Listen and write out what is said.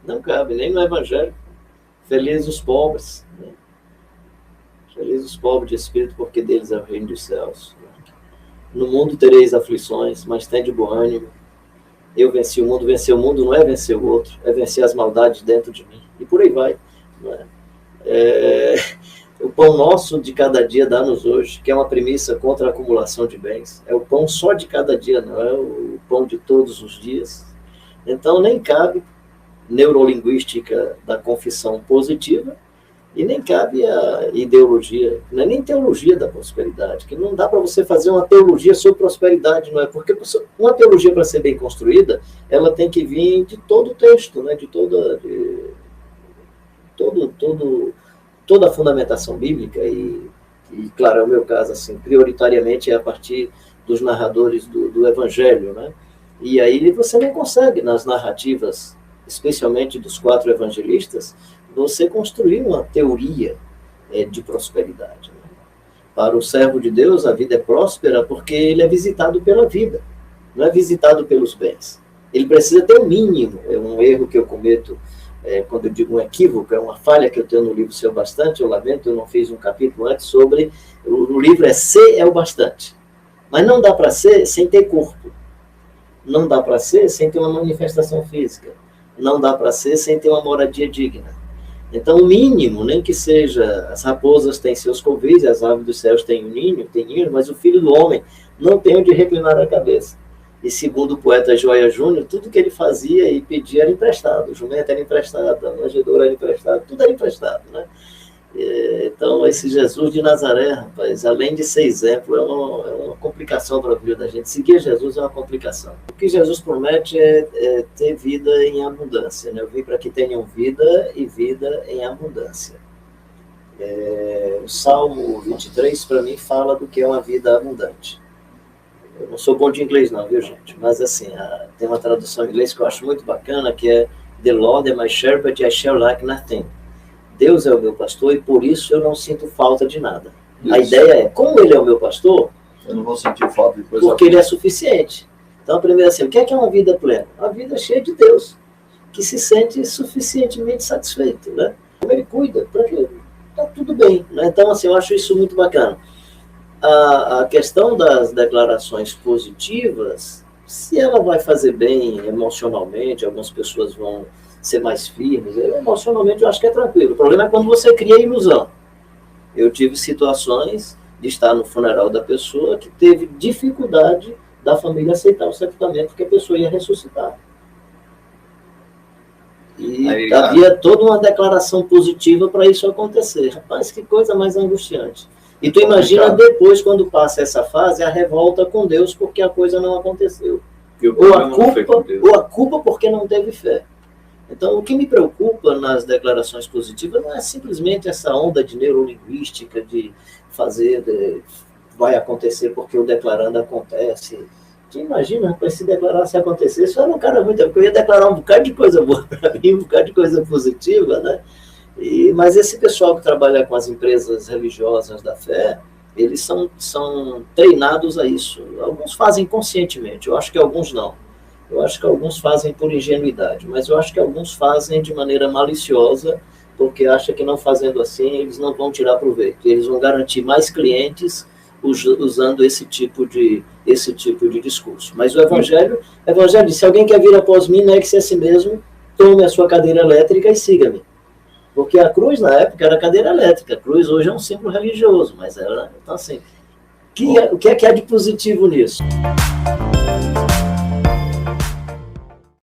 Não cabe, nem no Evangelho. Felizes os pobres, né? Felizes os pobres de espírito, porque deles é o reino dos céus. No mundo tereis aflições, mas tende bom ânimo. Eu venci o mundo. Vencer o mundo não é vencer o outro, é vencer as maldades dentro de mim. E por aí vai. Não é? O pão nosso de cada dia dá-nos hoje, que é uma premissa contra a acumulação de bens. É o pão só de cada dia, não é o pão de todos os dias. Então nem cabe neurolinguística da confissão positiva e nem cabe a ideologia, não é nem teologia da prosperidade, que não dá para você fazer uma teologia sobre prosperidade, não é? Porque uma teologia, para ser bem construída, ela tem que vir de todo o texto, né? Toda a fundamentação bíblica e, claro, é o meu caso, assim, prioritariamente é a partir dos narradores do Evangelho, né? E aí você não consegue, nas narrativas, especialmente dos 4 evangelistas, você construir uma teoria de prosperidade, né? Para o servo de Deus, a vida é próspera porque ele é visitado pela vida, não é visitado pelos bens. Ele precisa ter um mínimo, é um erro que eu cometo, quando eu digo um equívoco, é uma falha que eu tenho no livro Ser o Bastante, eu lamento, eu não fiz um capítulo antes sobre, o livro é Ser é o Bastante, mas não dá para ser sem ter corpo, não dá para ser sem ter uma manifestação física, não dá para ser sem ter uma moradia digna. Então, o mínimo, nem que seja, as raposas têm seus covis, as aves dos céus têm ninho, mas o filho do homem não tem onde reclinar a cabeça. E segundo o poeta Joia Júnior, tudo que ele fazia e pedia era emprestado. O jumento era emprestado, a manjedoura era emprestado, tudo era emprestado, né? Então, esse Jesus de Nazaré, rapaz, além de ser exemplo, é uma complicação para a vida da gente. Seguir Jesus é uma complicação. O que Jesus promete é ter vida em abundância, né? Eu vim para que tenham vida e vida em abundância. O Salmo 23, para mim, fala do que é uma vida abundante. Eu não sou bom de inglês não, viu, gente? Mas, assim, tem uma tradução em inglês que eu acho muito bacana, que é The Lord is my shepherd, I shall lack nothing. Deus é o meu pastor e por isso eu não sinto falta de nada. Isso. A ideia é, como ele é o meu pastor, eu não vou sentir falta de coisa porque ele é suficiente. Então, primeiro assim, o que é uma vida plena? Uma vida cheia de Deus, que se sente suficientemente satisfeito, né? Como ele cuida, para que está tudo bem, né? Então, assim, eu acho isso muito bacana. A questão das declarações positivas, se ela vai fazer bem emocionalmente, algumas pessoas vão ser mais firmes, emocionalmente eu acho que é tranquilo. O problema é quando você cria ilusão. Eu tive situações de estar no funeral da pessoa que teve dificuldade da família aceitar o sepultamento porque a pessoa ia ressuscitar. E havia toda uma declaração positiva para isso acontecer. Rapaz, que coisa mais angustiante. E tu imagina depois, quando passa essa fase, a revolta com Deus porque a coisa não aconteceu. Ou a culpa porque não teve fé. Então, o que me preocupa nas declarações positivas não é simplesmente essa onda de neurolinguística, de fazer, vai acontecer porque o declarando acontece. Você imagina, se declarasse acontecer, isso era um cara muito... Eu ia declarar um bocado de coisa boa para mim, um bocado de coisa positiva, né? Mas esse pessoal que trabalha com as empresas religiosas da fé, eles são treinados a isso. Alguns fazem conscientemente, eu acho que alguns não. Eu acho que alguns fazem por ingenuidade, mas eu acho que alguns fazem de maneira maliciosa, porque acham que não fazendo assim, eles não vão tirar proveito. Eles vão garantir mais clientes usando esse tipo de discurso. Mas o Evangelho diz, se alguém quer vir após mim, negue-se a si mesmo, tome a sua cadeira elétrica e siga-me. Porque a cruz, na época, era cadeira elétrica. A cruz hoje é um símbolo religioso, mas era... Então, assim, o que é que há de positivo nisso?